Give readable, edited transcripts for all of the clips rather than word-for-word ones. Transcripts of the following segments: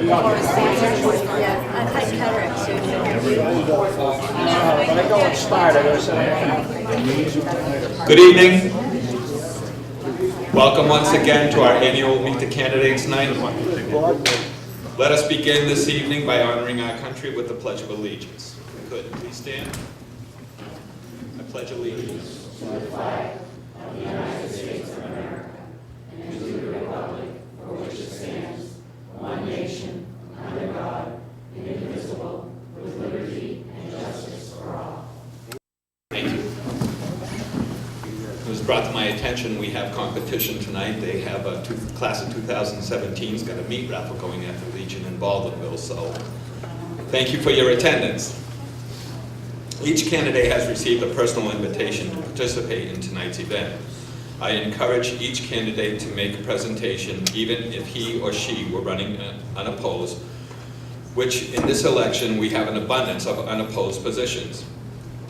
Yeah, I've had cataract surgery. Good evening. Welcome once again to our annual Meet the Candidates Night. Let us begin this evening by honoring our country with the Pledge of Allegiance. If we could, please stand. I pledge allegiance to the flag of the United States of America and to the republic for which it stands, one nation, under God, indivisible, with liberty and justice for all. Thank you. It was brought to my attention we have competition tonight. They have a class of 2017's got a meat raffle going at the Legion in Baldwinville, so thank you for your attendance. Each candidate has received a personal invitation to participate in tonight's event. I encourage each candidate to make a presentation even if he or she were running unopposed, which in this election we have an abundance of unopposed positions.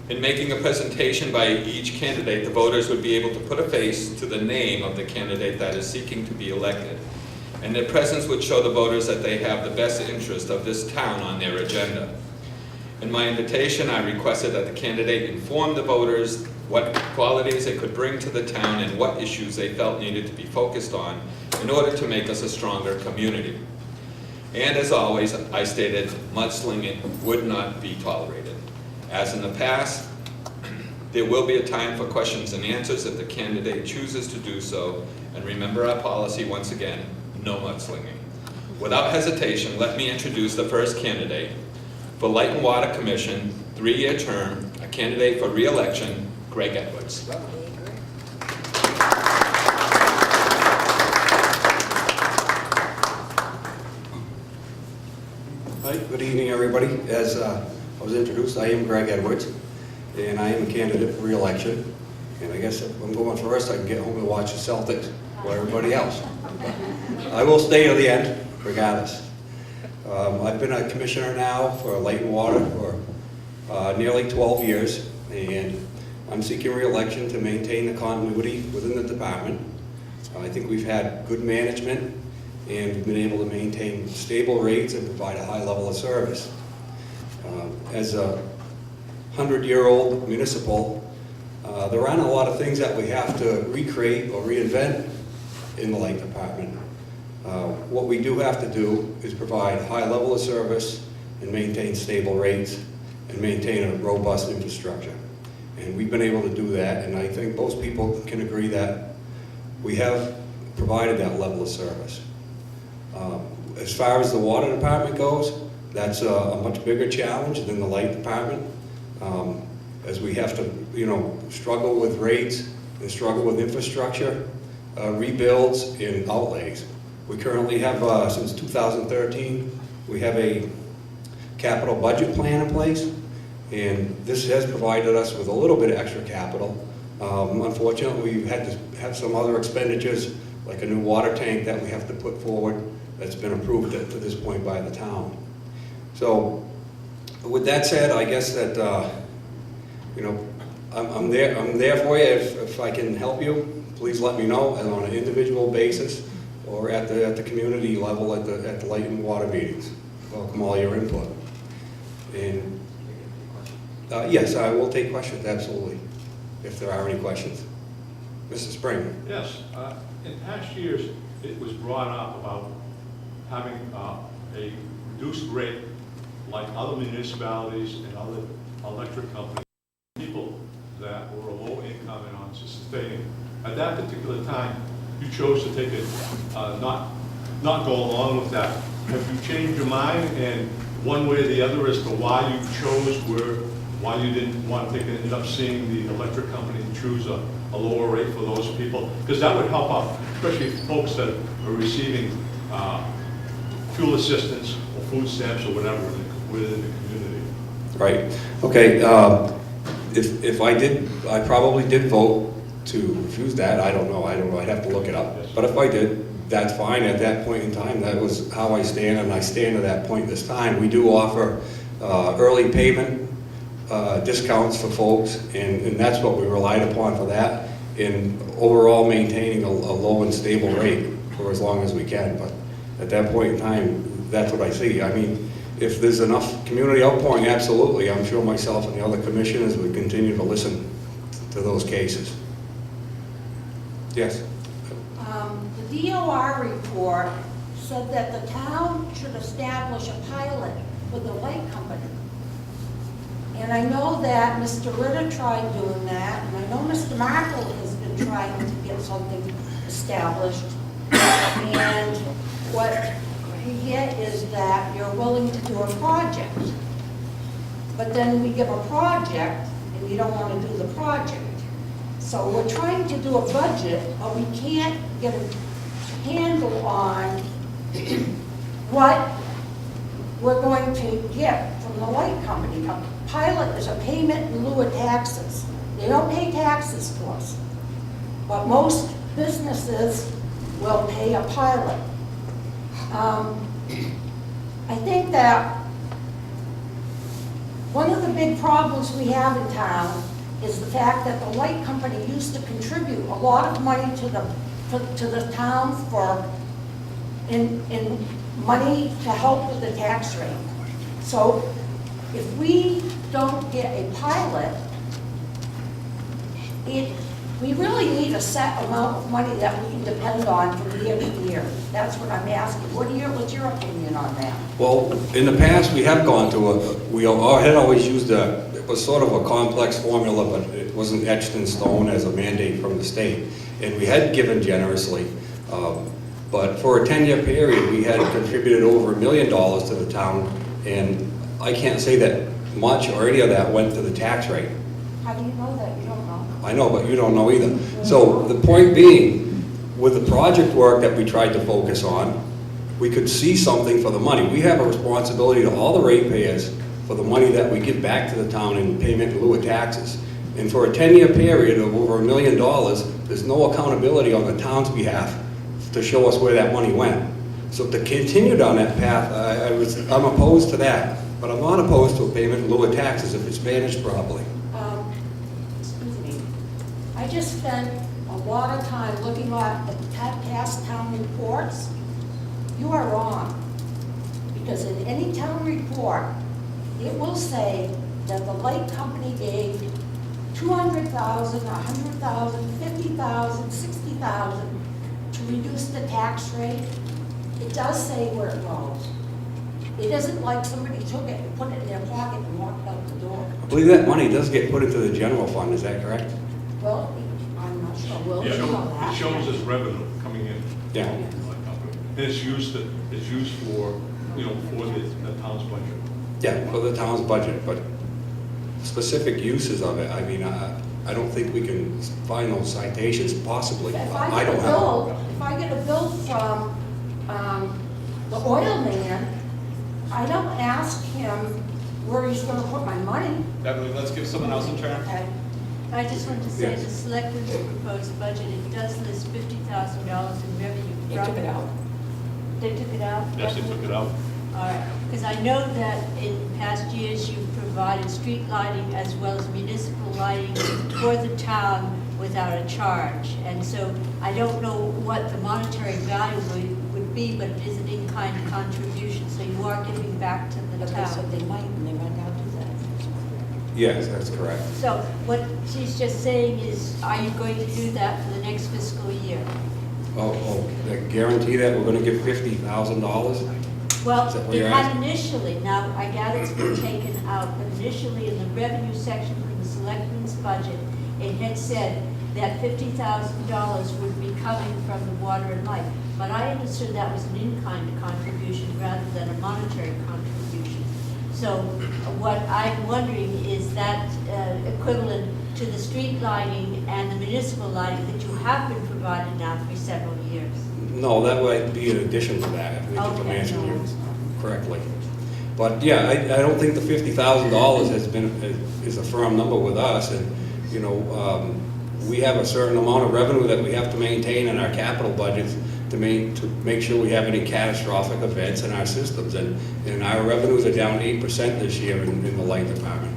In making a presentation by each candidate, the voters would be able to put a face to the name of the candidate that is seeking to be elected, and their presence would show the voters that they have the best interest of this town on their agenda. In my invitation, I requested that the candidate inform the voters what qualities they could bring to the town and what issues they felt needed to be focused on in order to make us a stronger community. And as always, I stated mudslinging would not be tolerated. As in the past, there will be a time for questions and answers if the candidate chooses to do so, and remember our policy once again, no mudslinging. Without hesitation, let me introduce the first candidate. For Light and Water Commission, 3-year term, a candidate for re-election, Greg Edwards. Hi, good evening everybody. As I was introduced, I am Greg Edwards, and I am a candidate for re-election. And I guess if I'm going first, I can get home and watch the Celtics or everybody else. I will stay to the end, regardless. I've been a commissioner now for Light and Water for nearly 12 years, and I'm seeking re-election to maintain the continuity within the department. I think we've had good management, and we've been able to maintain stable rates and provide a high level of service. As a 100-year-old municipal, there aren't a lot of things that we have to recreate or reinvent in the light department. What we do have to do is provide a high level of service and maintain stable rates and maintain a robust infrastructure. And we've been able to do that, and I think most people can agree that we have provided that level of service. As far as the water department goes, that's a much bigger challenge than the light department, as we have to, struggle with rates and struggle with infrastructure, rebuilds, and outlays. We currently have, since 2013, we have a capital budget plan in place, and this has provided us with a little bit of extra capital. Unfortunately, we've had to have some other expenditures, like a new water tank that we have to put forward that's been approved to this point by the town. So, with that said, I guess that, I'm there for you. If I can help you, please let me know, and on an individual basis, or at the community level at the Light and Water meetings. Welcome all your input. And yes, I will take questions, absolutely, if there are any questions. Mr. Springer. Yes, in past years, it was brought up about having a reduced rate like other municipalities and other electric companies, people that were low income and unsustainable. At that particular time, you chose to take it, not go along with that. Have you changed your mind, and one way or the other as to why you chose why you didn't want to take it, ended up seeing the electric company choose a lower rate for those people? Because that would help out, especially folks that are receiving fuel assistance or food stamps or whatever within the community. Right. Okay. If I did, I probably did vote to refuse that. I don't know. I'd have to look it up. Yes. But if I did, that's fine. At that point in time, that was how I stand, and I stand to that point this time. We do offer early payment discounts for folks, and that's what we relied upon for that, in overall maintaining a low and stable rate for as long as we can. But at that point in time, that's what I see. I mean, if there's enough community outpouring, absolutely. I'm sure myself and the other commissioners would continue to listen to those cases. Yes? The DOR report said that the town should establish a pilot with the light company. And I know that Mr. Ritter tried doing that, and I know Mr. Markle has been trying to get something established. And what we get is that you're willing to do a project. But then we give a project, and you don't want to do the project. So we're trying to do a budget, but we can't get a handle on what we're going to get from the light company. A pilot is a payment in lieu of taxes. They don't pay taxes to us. But most businesses will pay a pilot. I think that one of the big problems we have in town is the fact that the light company used to contribute a lot of money to the town in money to help with the tax rate. So if we don't get a pilot, we really need a set amount of money that we can depend on from year to year. That's what I'm asking. What's your opinion on that? Well, in the past, we have gone to we had always used it was sort of a complex formula, but it wasn't etched in stone as a mandate from the state. And we had given generously, but for a 10-year period, we had contributed over $1 million to the town, and I can't say that much or any of that went to the tax rate. How do you know that? You don't know. I know, but you don't know either. So the point being, with the project work that we tried to focus on, we could see something for the money. We have a responsibility to all the ratepayers for the money that we give back to the town in payment in lieu of taxes. And for a 10-year period of over $1 million, there's no accountability on the town's behalf to show us where that money went. So to continue down that path, I'm opposed to that. But I'm not opposed to a payment in lieu of taxes if it's managed properly. Excuse me. I just spent a lot of time looking at the past town reports. You are wrong. Because in any town report, it will say that the light company gave $200,000, $100,000, $50,000, $60,000 to reduce the tax rate. It does say where it goes. It isn't like somebody took it and put it in their pocket and walked out the door. I believe that money does get put into the general fund, is that correct? Well, I'm not sure. We'll Yeah, know that. it shows as revenue coming in. Yeah. And it's used for, for the town's budget. Yeah, for the town's budget, but specific uses of it, I mean, I don't think we can find those citations possibly. If I I don't have. get a bill from the oil man, I don't ask him where he's gonna put my money. Beverly, let's give someone else a turn. Okay. I just want to say Yes. the selectmen's proposed budget, it does list $50,000 in revenue. They took it out. They took it out? Yes, they took it out. All right, because I know that in past years you've provided street lighting as well as municipal lighting for the town without a charge. And so I don't know what the monetary value would be, but it is an in-kind contribution, so you are giving back to the Okay, so town. they might not do that. Yes, that's correct. So what she's just saying is, are you going to do that for the next fiscal year? That guarantee that we're gonna give $50,000? Well, Is that what it you're had asking? initially, now I gather it's been taken out, but initially in the revenue section from the selectmen's budget, it had said that $50,000 would be coming from the water and light. But I understood that was an in-kind contribution rather than a monetary contribution. So what I'm wondering is that equivalent to the street lighting and the municipal lighting that you have been provided now for several years? No, that would be in addition to that, if I'm Okay. answering you correctly. But yeah, I don't think the $50,000 is a firm number with us, and, we have a certain amount of revenue that we have to maintain in our capital budgets to make sure we have any catastrophic events in our systems, and our revenues are down 8% this year in the light department.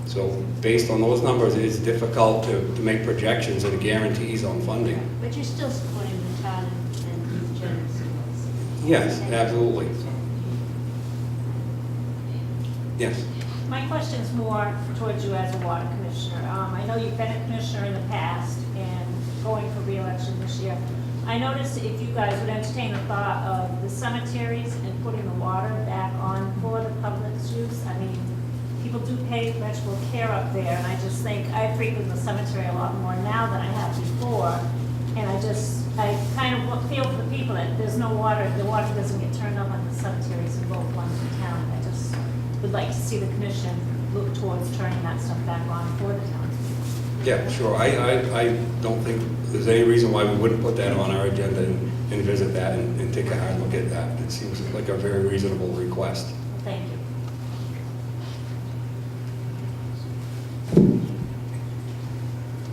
So based on those numbers, it's difficult to make projections and guarantees on funding. But you're still supporting the town and being generous. Yes, absolutely. Yes. My question's more towards you as a water commissioner. I know you've been a commissioner in the past and going for re-election this year. I noticed if you guys would entertain the thought of the cemeteries and putting the water back on for the public's use. I mean, people do pay vegetable care up there, and I just think I frequent the cemetery a lot more now than I have before. And I kind of feel for the people that there's no water, the water doesn't get turned on like the cemeteries in both London and town. I just would like to see the commission look towards turning that stuff back on for the townspeople. Yeah, sure. I don't think there's any reason why we wouldn't put that on our agenda and visit that and take a hard look at that. It seems like a very reasonable request. Thank you.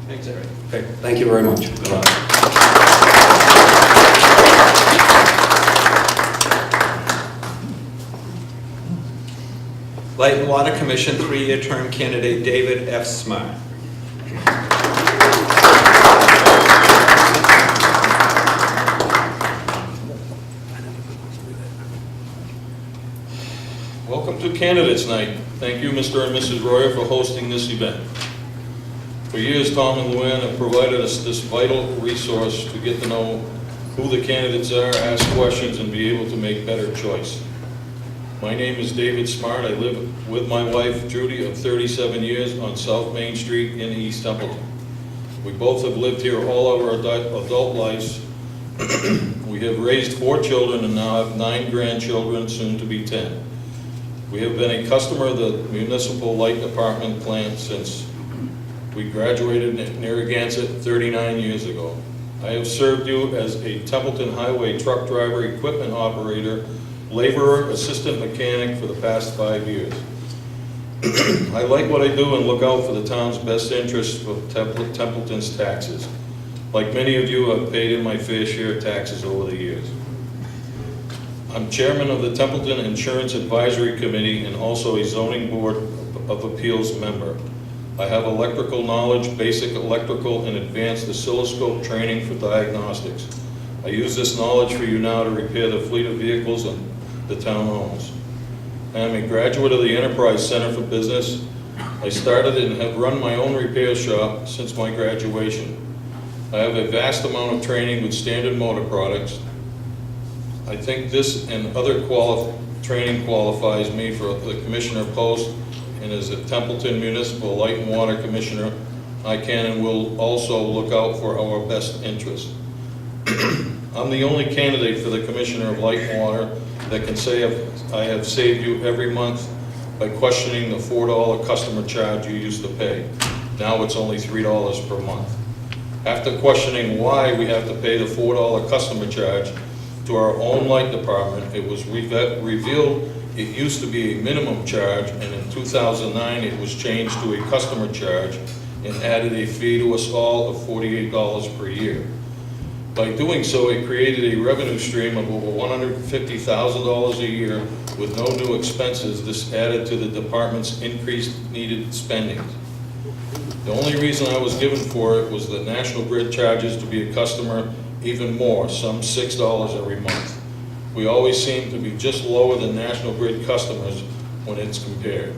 Thanks, Eric. Okay, thank you very much. Light and Water Commission, 3-year term candidate David F. Smart. Welcome to Candidates Night. Thank you, Mr. and Mrs. Royer, for hosting this event. For years, Tom and Luann have provided us this vital resource to get to know who the candidates are, ask questions, and be able to make better choice. My name is David Smart. I live with my wife, Judy, of 37 years on South Main Street in East Templeton. We both have lived here all of our adult lives. We have raised 4 children and now have 9 grandchildren, soon to be 10. We have been a customer of the municipal light department plant since we graduated in Narragansett 39 years ago. I have served you as a Templeton Highway truck driver, equipment operator, laborer, assistant mechanic for the past 5 years. I like what I do and look out for the town's best interests for Templeton's taxes. Like many of you, I've paid in my fair share of taxes over the years. I'm chairman of the Templeton Insurance Advisory Committee and also a zoning board of appeals member. I have electrical knowledge, basic electrical and advanced oscilloscope training for diagnostics. I use this knowledge for you now to repair the fleet of vehicles the town owns. I am a graduate of the Enterprise Center for Business. I started and have run my own repair shop since my graduation. I have a vast amount of training with Standard Motor Products. I think this and other training qualifies me for the commissioner post, and as a Templeton Municipal Light and Water Commissioner, I can and will also look out for our best interest. I'm the only candidate for the Commissioner of Light and Water that can say I have saved you every month by questioning the $4 customer charge you used to pay. Now it's only $3 per month. After questioning why we have to pay the $4 customer charge to our own light department, it was revealed it used to be a minimum charge, and in 2009 it was changed to a customer charge and added a fee to us all of $48 per year. By doing so, it created a revenue stream of over $150,000 a year with no new expenses. This added to the department's increased needed spending. The only reason I was given for it was that National Grid charges to be a customer even more, some $6 every month. We always seem to be just lower than National Grid customers when it's compared.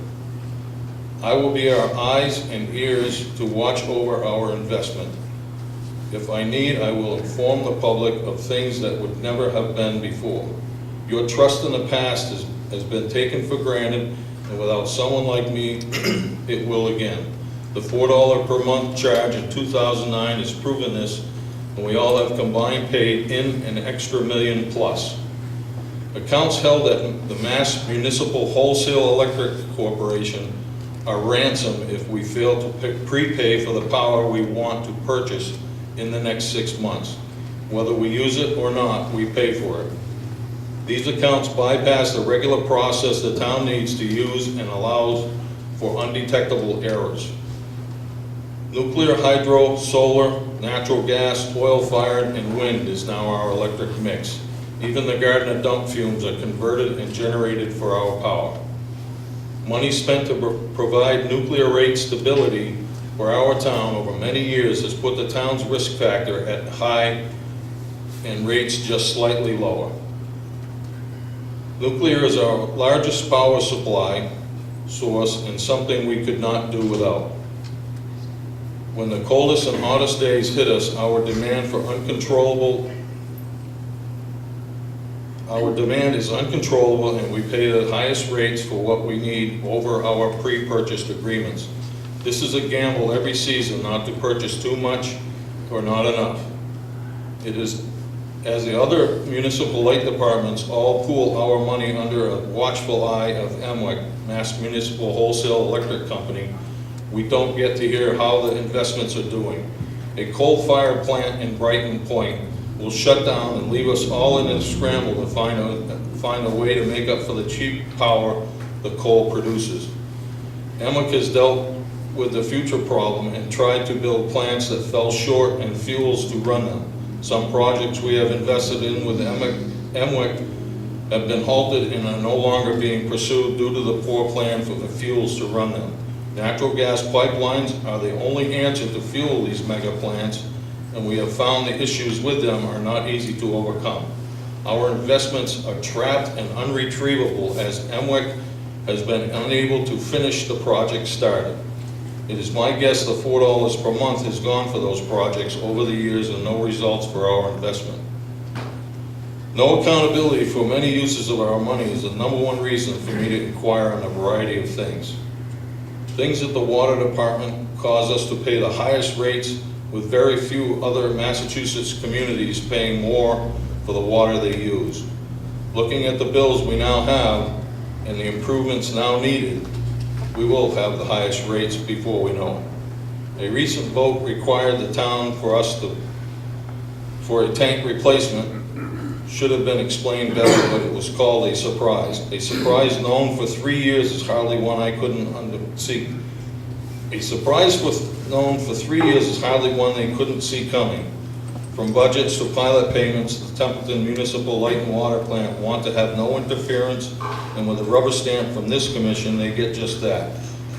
I will be our eyes and ears to watch over our investment. If I need, I will inform the public of things that would never have been before. Your trust in the past has been taken for granted, and without someone like me, it will again. The $4 per month charge in 2009 has proven this, and we all have combined paid in an extra million plus. Accounts held at the Mass Municipal Wholesale Electric Corporation are ransom if we fail to prepay for the power we want to purchase in the next 6 months. Whether we use it or not, we pay for it. These accounts bypass the regular process the town needs to use and allows for undetectable errors. Nuclear, hydro, solar, natural gas, oil-fired, and wind is now our electric mix. Even the Gardner dump fumes are converted and generated for our power. Money spent to provide nuclear rate stability for our town over many years has put the town's risk factor at high and rates just slightly lower. Nuclear is our largest power supply source and something we could not do without. When the coldest and hottest days hit us, our demand is uncontrollable, and we pay the highest rates for what we need over our pre-purchased agreements. This is a gamble every season not to purchase too much or not enough. It is, as the other municipal light departments all pool our money under a watchful eye of MWEC, Mass Municipal Wholesale Electric Company, we don't get to hear how the investments are doing. A coal-fired plant in Brighton Point will shut down and leave us all in a scramble to find a way to make up for the cheap power the coal produces. MWEC has dealt with the future problem and tried to build plants that fell short and fuels to run them. Some projects we have invested in with MWEC have been halted and are no longer being pursued due to the poor plan for the fuels to run them. Natural gas pipelines are the only answer to fuel these mega plants, and we have found the issues with them are not easy to overcome. Our investments are trapped and unretrievable as MWEC has been unable to finish the project started. It is my guess the $4 per month has gone for those projects over the years and no results for our investment. No accountability for many uses of our money is the #1 reason for me to inquire on a variety of things. Things at the water department cause us to pay the highest rates, with very few other Massachusetts communities paying more for the water they use. Looking at the bills we now have and the improvements now needed, we will have the highest rates before we know it. A recent vote required the town for a tank replacement. Should have been explained better, but it was called a surprise. A surprise known for 3 years is hardly one I couldn't see. A surprise known for 3 years is hardly one they couldn't see coming. From budgets to pilot payments, the Templeton Municipal Light and Water Plant want to have no interference, and with a rubber stamp from this commission, they get just that.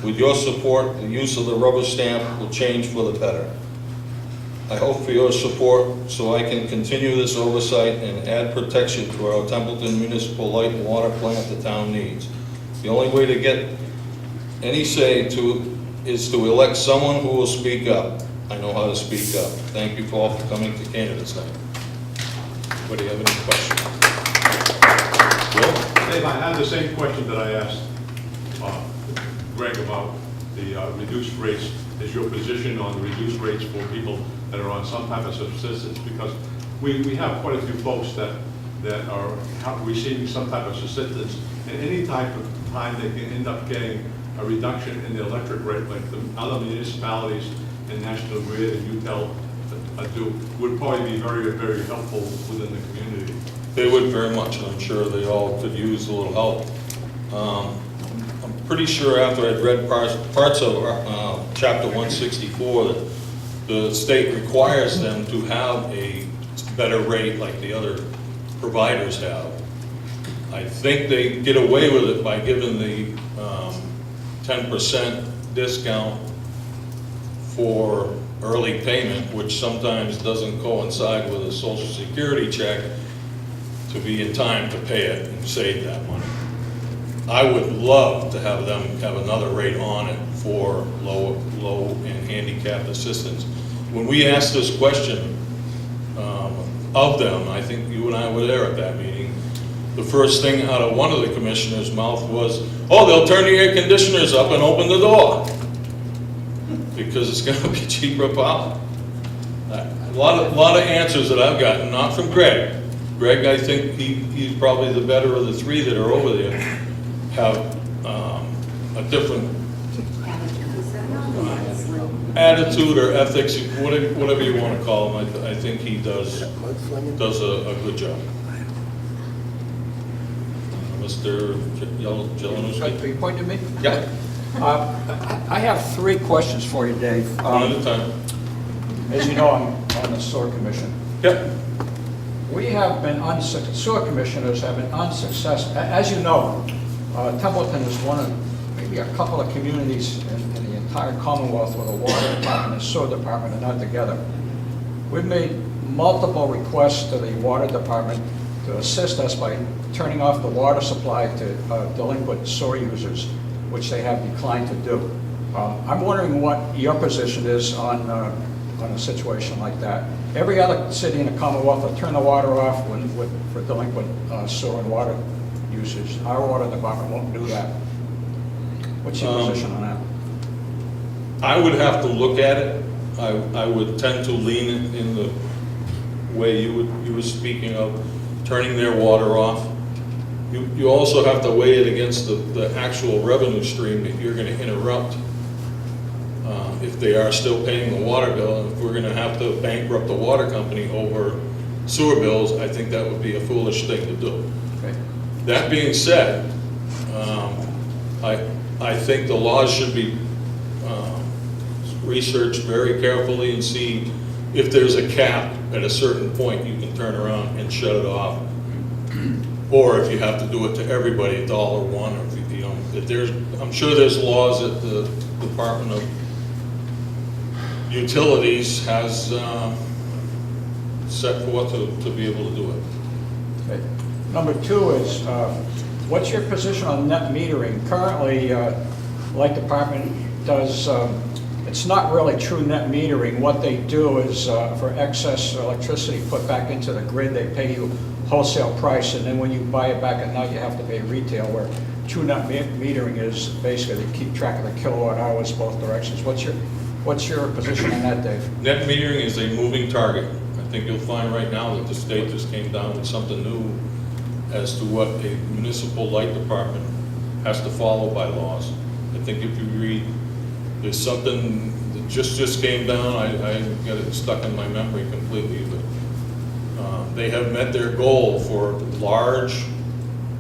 With your support, the use of the rubber stamp will change for the better. I hope for your support so I can continue this oversight and add protection to our Templeton Municipal Light and Water Plant the town needs. The only way to get any say is to elect someone who will speak up. I know how to speak up. Thank you all for coming to candidates night. Anybody have any questions? Bill? Dave, I had the same question that I asked Greg about the reduced rates. Is your position on the reduced rates for people that are on some type of subsistence? Because we have quite a few folks that are receiving some type of subsistence, and any type of time they can end up getting a reduction in the electric rate, like the other municipalities and National Grid and UTEL do, would probably be very, very helpful within the community. They would very much, and I'm sure they all could use a little help. I'm pretty sure after I'd read parts of Chapter 164 that the state requires them to have a better rate like the other providers have. I think they get away with it by giving the 10% discount for early payment, which sometimes doesn't coincide with a Social Security check, to be in time to pay it and save that money. I would love to have them have another rate on it for low and handicapped assistance. When we asked this question of them, I think you and I were there at that meeting, the first thing out of one of the commissioners' mouth was, oh, they'll turn the air conditioners up and open the door, because it's going to be cheaper power. A lot of answers that I've gotten, not from Greg. Greg, I think he's probably the better of the three that are over there, have a different attitude or ethics, whatever you want to call him. I think he does a good job. Mr. Jelinek. Are you pointing to me? Yeah. I have 3 questions for you, Dave. One at a time. As you know, I'm on the sewer commission. Yep. We have been sewer commissioners have been unsuccessful. As you know, Templeton is one of maybe a couple of communities in the entire Commonwealth where the water department and sewer department are not together. We've made multiple requests to the water department to assist us by turning off the water supply to delinquent sewer users, which they have declined to do. I'm wondering what your position is on a situation like that. Every other city in the Commonwealth will turn the water off for delinquent sewer and water users. Our water department won't do that. What's your position on that? I would have to look at it. I would tend to lean in the way you were speaking of, turning their water off. You also have to weigh it against the actual revenue stream that you're gonna interrupt. If they are still paying the water bill, and if we're gonna have to bankrupt the water company over sewer bills, I think that would be a foolish thing to do. Okay. That being said, I think the laws should be researched very carefully and see if there's a cap at a certain point you can turn around and shut it off. Or if you have to do it to everybody, $1, or if there's, I'm sure there's laws that the Department of Utilities has set forth to be able to do it. Okay. Number two is, what's your position on net metering? Currently, Light Department does, it's not really true net metering. What they do is, for excess electricity put back into the grid, they pay you wholesale price, and then when you buy it back at night, you have to pay retail, where true net metering is basically they keep track of the kilowatt hours both directions. What's your position on that, Dave? Net metering is a moving target. I think you'll find right now that the state just came down with something new as to what a municipal light department has to follow by laws. I think if you read, there's something that just came down, I got it stuck in my memory completely, but they have met their goal for large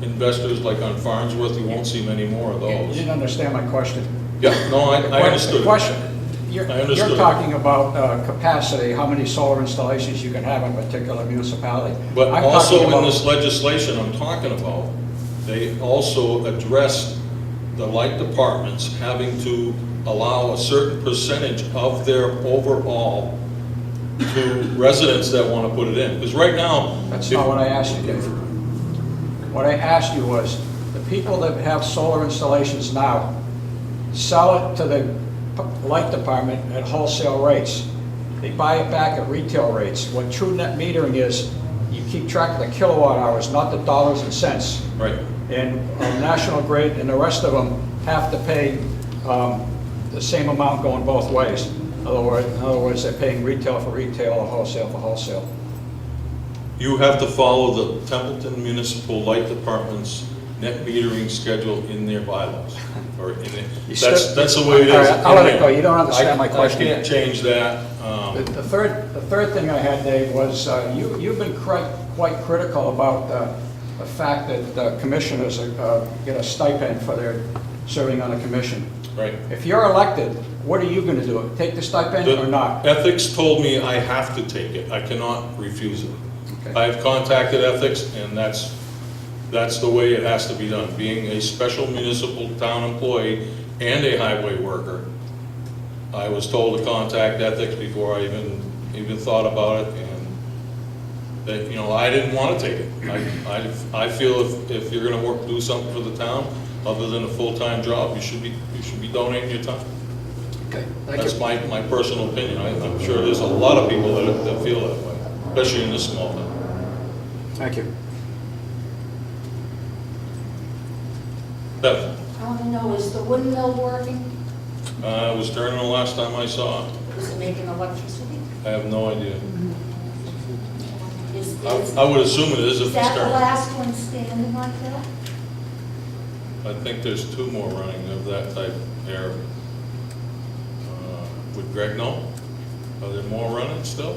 investors like on Farnsworth. You won't see many more of You those. didn't understand my question. Yeah, no, I understood. The question, I understood. you're talking about capacity, how many solar installations you can have in a particular municipality. But I'm also talking in about- this legislation I'm talking about, they also addressed the light departments having to allow a certain percentage of their overall to residents that want to put it in. Because right now, That's not what I asked you, Dave. What I asked you was, the people that have solar installations now sell it to the light department at wholesale rates. They buy it back at retail rates. What true net metering is, you keep track of the kilowatt hours, not the dollars and cents. right, And National Grid and the rest of them have to pay the same amount going both ways. In other words, they're paying retail for retail or wholesale for wholesale. you have to follow the Templeton Municipal Light Department's net metering schedule in their bylaws. Or in it. That's the way it is. All right, I'll let it go. You don't understand my question. I can't change that. The third thing I had, Dave, was you've been quite critical about the fact that commissioners get a stipend for their serving on a commission. Right. If you're elected, what are you going to do? Take the stipend or not? Ethics told me I have to take it. I cannot refuse it. Okay. I've contacted ethics, and that's the way it has to be done. Being a special municipal town employee and a highway worker, I was told to contact ethics before I even thought about it, and that, I didn't want to take it. I feel if you're going to do something for the town other than a full-time job, you should be donating your time. Okay, thank That's you. my personal opinion. I'm sure there's a lot of people that feel that way, especially in this small town. Thank you. Bev, I want to know, is the windmill working? it was turning the last time I saw it. Is it making electricity? I have no idea. Is I would assume it is if it's that the turning. last one standing like that? I think there's 2 more running of that type there. Would Greg know? Are there more running still?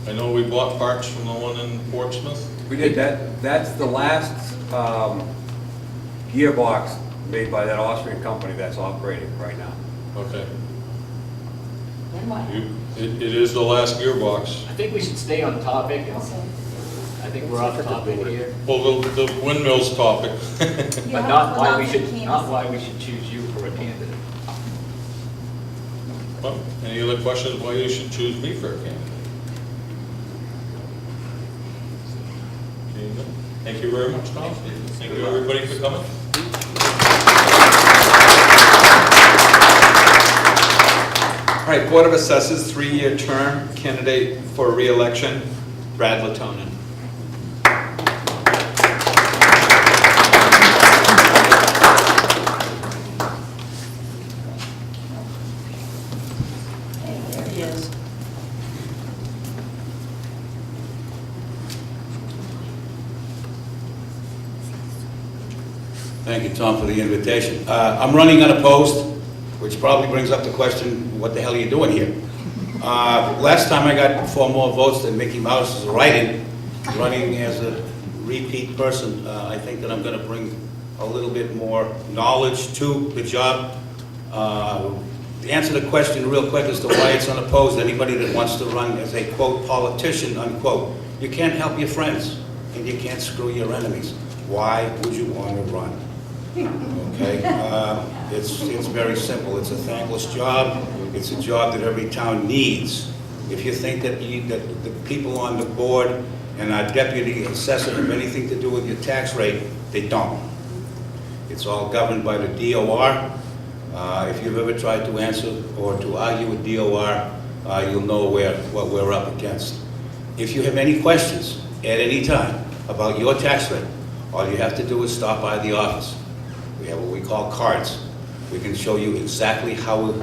I know we bought parts from the one in Portsmouth. We did that. That's the last gearbox made by that Austrian company that's operating right now. Okay. Then what? It is the last gearbox. I think we should stay on topic. I think we're off topic here, Well, the windmills topic. but not why we should choose you for a candidate. Well, any other questions why you should choose me for a candidate? Thank you very much, Tom. Thank you, everybody, for coming. All right, Board of Assessors, 3-year term, candidate for re-election, Brad Latonin. There he is. Thank you, Tom, for the invitation. I'm running unopposed, which probably brings up the question, what the hell are you doing here? Last time I got 4 more votes than Mickey Mouse as a write-in. Running as a repeat person, I think that I'm going to bring a little bit more knowledge to the job. To answer the question real quick as to why it's unopposed, anybody that wants to run as a, quote, politician, unquote, you can't help your friends and you can't screw your enemies. Why would you want to run? Okay, it's very simple. It's a thankless job. It's a job that every town needs. If you think that the people on the board and our deputy assessor have anything to do with your tax rate, they don't. It's all governed by the DOR. If you've ever tried to answer or to argue with DOR, you'll know what we're up against. If you have any questions at any time about your tax rate, all you have to do is stop by the office. We have what we call cards. We can show you exactly how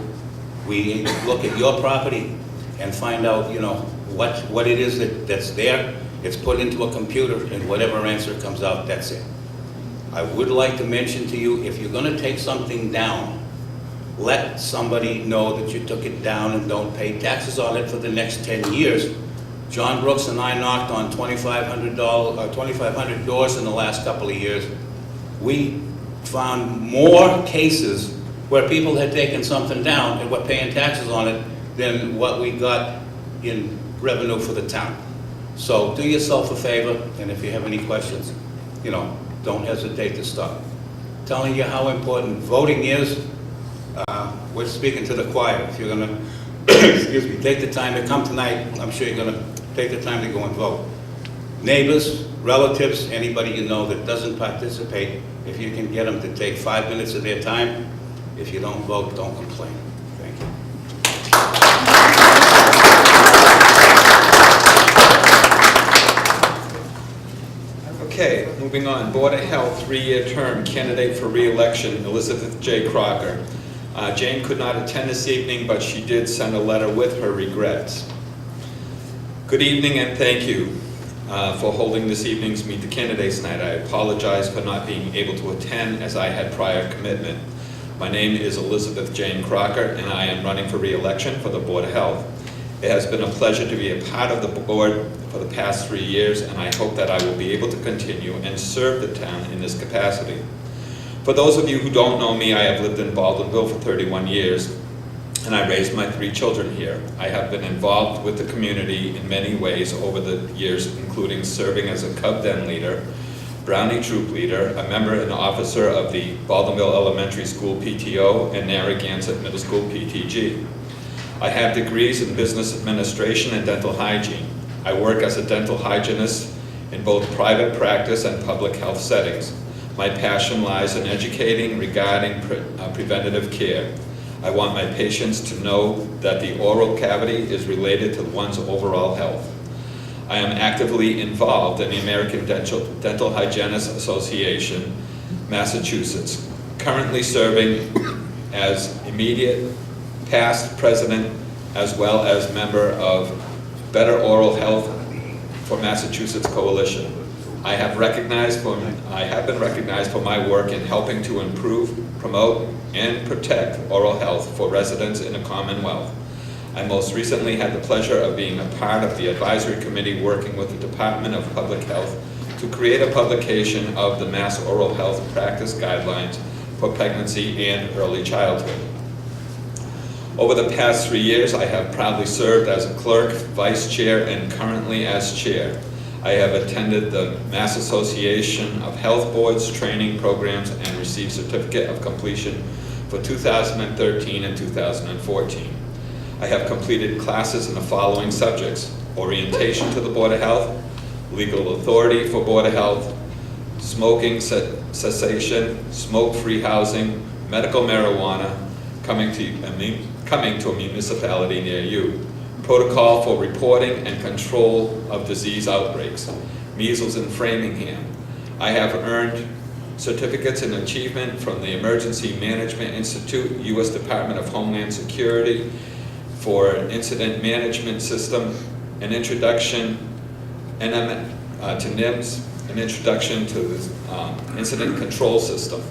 we look at your property and find out, you know, what it is that's there. It's put into a computer, and whatever answer comes out, that's it. I would like to mention to you, if you're going to take something down, let somebody know that you took it down and don't pay taxes on it for the next 10 years. John Brooks and I knocked on 2,500 doors in the last couple of years. We found more cases where people had taken something down and were paying taxes on it than what we got in revenue for the town. So do yourself a favor, and if you have any questions, you know, don't hesitate to stop. Telling you how important voting is. We're speaking to the choir. If you're going to, excuse me, take the time to come tonight, I'm sure you're going to take the time to go and vote. Neighbors, relatives, anybody you know that doesn't participate, if you can get them to take 5 minutes of their time, if you don't vote, don't complain. Thank you. Okay, moving on. Board of Health, 3-year term, candidate for re-election, Elizabeth J. Crocker. Jane could not attend this evening, but she did send a letter with her regrets. Good evening and thank you for holding this evening's Meet the Candidates night. I apologize for not being able to attend as I had prior commitment. My name is Elizabeth Jane Crocker and I am running for re-election for the Board of Health. It has been a pleasure to be a part of the board for the past 3 years, and I hope that I will be able to continue and serve the town in this capacity. For those of you who don't know me, I have lived in Baldwinville for 31 years, and I raised my 3 children here. I have been involved with the community in many ways over the years, including serving as a Cub Den leader, Brownie Troop leader, a member and officer of the Baldwinville Elementary School PTO, and Narragansett Middle School PTG. I have degrees in business administration and dental hygiene. I work as a dental hygienist in both private practice and public health settings. My passion lies in educating regarding preventative care. I want my patients to know that the oral cavity is related to one's overall health. I am actively involved in the American Dental Hygienists Association, Massachusetts, currently serving as immediate past president as well as member of Better Oral Health for Massachusetts Coalition. I have been recognized for my work in helping to improve, promote, and protect oral health for residents in the Commonwealth. I most recently had the pleasure of being a part of the advisory committee working with the Department of Public Health to create a publication of the Mass Oral Health Practice Guidelines for pregnancy and early childhood. Over the past 3 years, I have proudly served as a clerk, vice chair, and currently as chair. I have attended the Mass Association of Health Boards training programs and received certificate of completion for 2013 and 2014. I have completed classes in the following subjects: orientation to the Board of Health, legal authority for Board of Health, smoking cessation, smoke-free housing, medical marijuana coming to a municipality near you, protocol for reporting and control of disease outbreaks, measles in Framingham. I have earned certificates in achievement from the Emergency Management Institute, U.S. Department of Homeland Security, for incident management system, an introduction to NIMS, an introduction to the incident control system.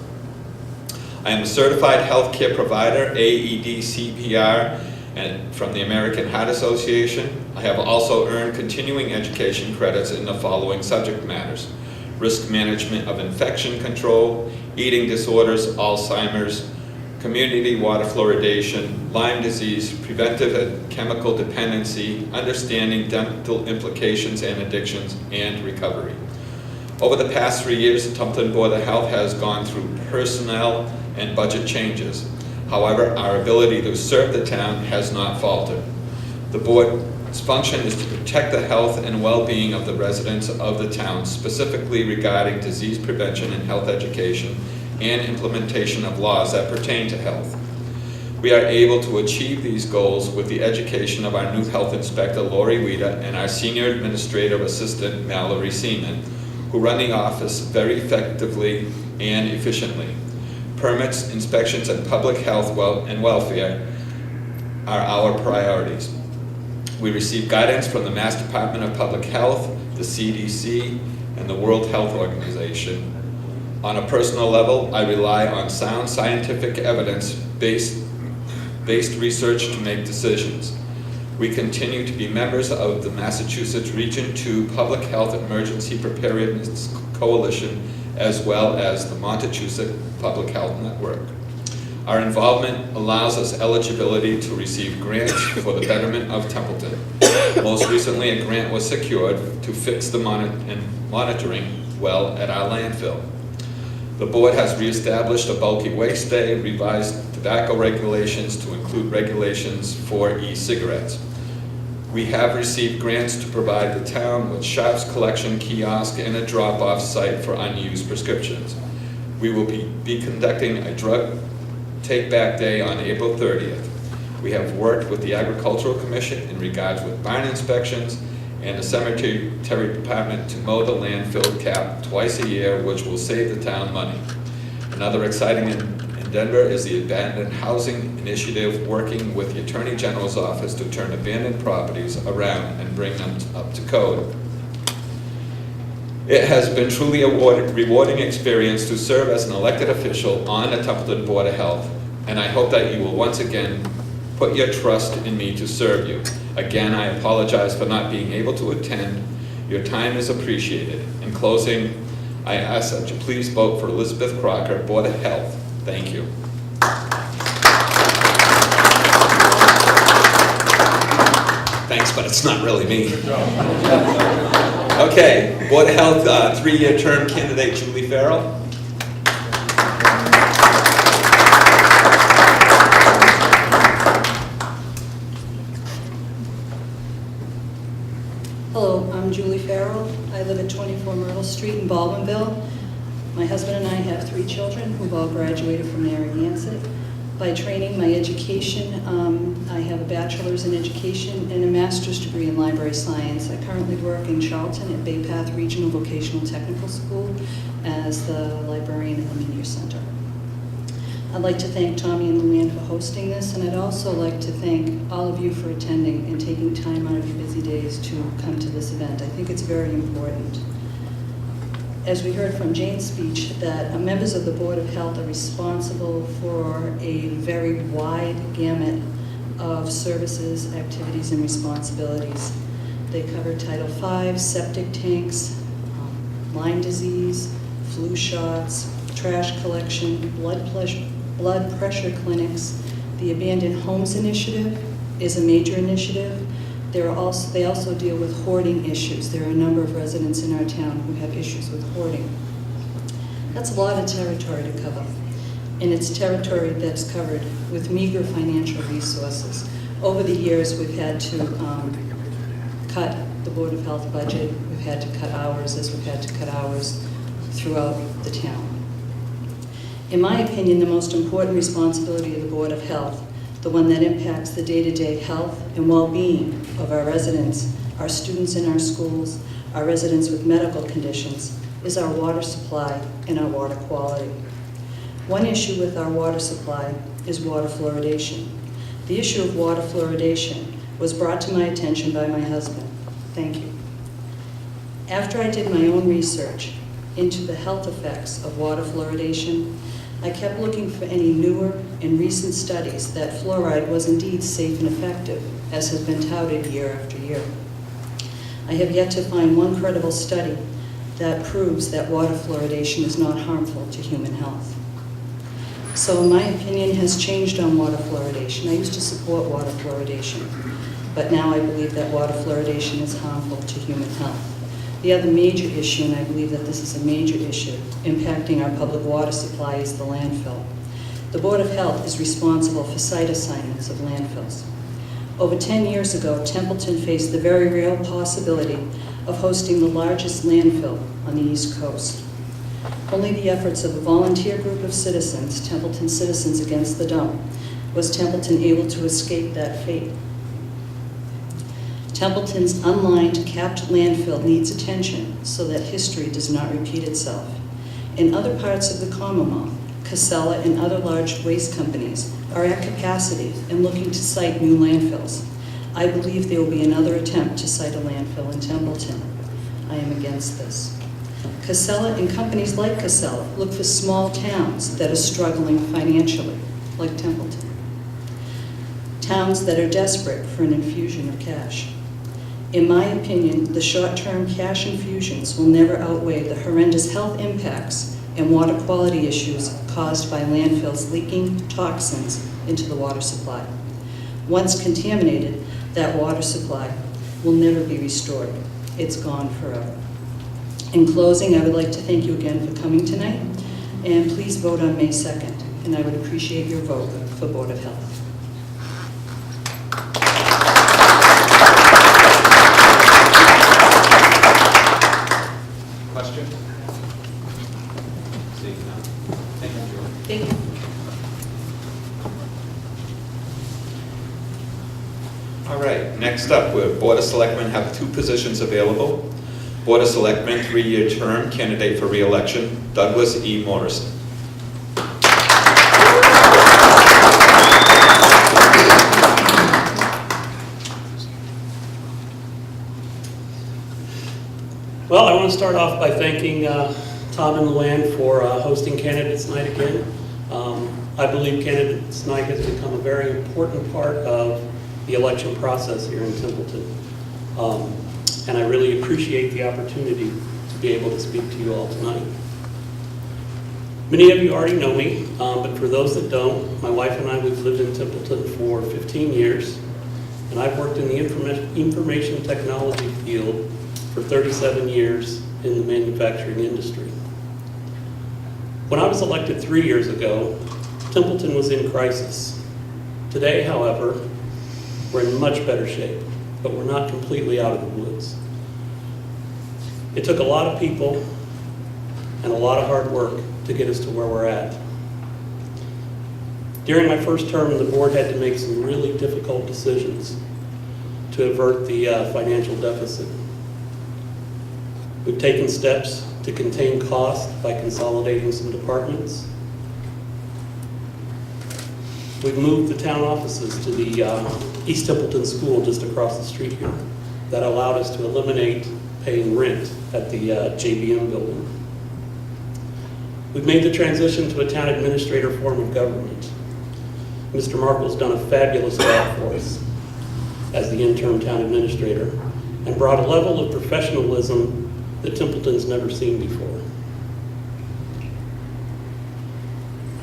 I am a certified healthcare provider, AED CPR, and from the American Heart Association. I have also earned continuing education credits in the following subject matters: risk management of infection control, eating disorders, Alzheimer's, community water fluoridation, Lyme disease, preventive and chemical dependency, understanding dental implications and addictions, and recovery. Over the past 3 years, the Templeton Board of Health has gone through personnel and budget changes. However, our ability to serve the town has not faltered. The board's function is to protect the health and well-being of the residents of the town, specifically regarding disease prevention and health education and implementation of laws that pertain to health. We are able to achieve these goals with the education of our new health inspector, Lori Wida, and our senior administrative assistant, Mallory Seaman, who run the office very effectively and efficiently. Permits, inspections, and public health and welfare are our priorities. We receive guidance from the Mass Department of Public Health, the CDC, and the World Health Organization. On a personal level, I rely on sound scientific evidence-based research to make decisions. We continue to be members of the Massachusetts Region 2 Public Health Emergency Preparedness Coalition, as well as the Montechusett Public Health Network. Our involvement allows us eligibility to receive grants for the betterment of Templeton. Most recently, a grant was secured to fix the monitoring well at our landfill. The board has reestablished a bulky waste day, revised tobacco regulations to include regulations for e-cigarettes. We have received grants to provide the town with sharps collection kiosk and a drop-off site for unused prescriptions. We will be conducting a drug take-back day on April 30th. We have worked with the Agricultural Commission in regards with barn inspections and the Cemetery Department to mow the landfill cap twice a year, which will save the town money. Another exciting endeavor is the Abandoned Housing Initiative, working with the Attorney General's office to turn abandoned properties around and bring them up to code. It has been truly a rewarding experience to serve as an elected official on the Templeton Board of Health, and I hope that you will once again put your trust in me to serve you. Again, I apologize for not being able to attend. Your time is appreciated. In closing, I ask that you please vote for Elizabeth Crocker, Board of Health. Thank you. Thanks, but it's not really me. Okay, Board of Health 3-year term candidate Julie Farrell. Hello, I'm Julie Farrell. I live at 24 Myrtle Street in Baldwinville. My husband and I have 3 children who've all graduated from Narragansett. By training, my education, I have a bachelor's in education and a master's degree in library science. I currently work in Charlton at Bay Path Regional Vocational Technical School as the librarian in the Media Center. I'd like to thank Tommy and Luann for hosting this, and I'd also like to thank all of you for attending and taking time out of your busy days to come to this event. I think it's very important. As we heard from Jane's speech, that members of the Board of Health are responsible for a very wide gamut of services, activities, and responsibilities. They cover Title V, septic tanks, Lyme disease, flu shots, trash collection, blood pressure clinics. The Abandoned Homes Initiative is a major initiative. They also deal with hoarding issues. There are a number of residents in our town who have issues with hoarding. That's a lot of territory to cover, and it's territory that's covered with meager financial resources. Over the years, we've had to cut the Board of Health budget. We've had to cut hours as we've had to cut hours. throughout the town. In my opinion, the most important responsibility of the Board of Health, the one that impacts the day-to-day health and well-being of our residents, our students in our schools, our residents with medical conditions, is our water supply and our water quality. One issue with our water supply is water fluoridation. The issue of water fluoridation was brought to my attention by my husband. Thank you. After I did my own research into the health effects of water fluoridation, I kept looking for any newer and recent studies that fluoride was indeed safe and effective, as has been touted year after year. I have yet to find one credible study that proves that water fluoridation is not harmful to human health. So my opinion has changed on water fluoridation. I used to support water fluoridation, but now I believe that water fluoridation is harmful to human health. The other major issue, and I believe that this is a major issue, impacting our public water supply is the landfill. The Board of Health is responsible for site assignments of landfills. Over 10 years ago, Templeton faced the very real possibility of hosting the largest landfill on the East Coast. Only the efforts of a volunteer group of citizens, Templeton Citizens Against the Dump, was Templeton able to escape that fate. Templeton's unlined, capped landfill needs attention so that history does not repeat itself. In other parts of the Commonwealth, Casella and other large waste companies are at capacity and looking to site new landfills. I believe there will be another attempt to site a landfill in Templeton. I am against this. Casella and companies like Casella look for small towns that are struggling financially, like Templeton. Towns that are desperate for an infusion of cash. In my opinion, the short-term cash infusions will never outweigh the horrendous health impacts and water quality issues caused by landfills leaking toxins into the water supply. Once contaminated, that water supply will never be restored. It's gone forever. In closing, I would like to thank you again for coming tonight, and please vote on May 2nd, and I would appreciate your vote for Board of Health. Question? Seeing none. Thank you, Julie. Thank you. All right, next up, Board of Selectmen have two positions available. Board of Selectmen, 3-year term, candidate for re-election, Douglas E. Morrison. Well, I want to start off by thanking Tom and Luann for hosting Candidates Night again. I believe Candidates Night has become a very important part of the election process here in Templeton. And I really appreciate the opportunity to be able to speak to you all tonight. Many of you already know me, but for those that don't, my wife and I, we've lived in Templeton for 15 years, and I've worked in the information technology field for 37 years in the manufacturing industry. When I was elected 3 years ago, Templeton was in crisis. Today, however, we're in much better shape, but we're not completely out of the woods. It took a lot of people and a lot of hard work to get us to where we're at. During my first term, the board had to make some really difficult decisions to avert the financial deficit. We've taken steps to contain costs by consolidating some departments. We've moved the town offices to the East Templeton School just across the street here. That allowed us to eliminate paying rent at the JBM building. We've made the transition to a town administrator form of government. Mr. Markle's done a fabulous job for us as the interim town administrator and brought a level of professionalism that Templeton's never seen before.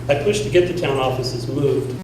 I pushed to get the town offices moved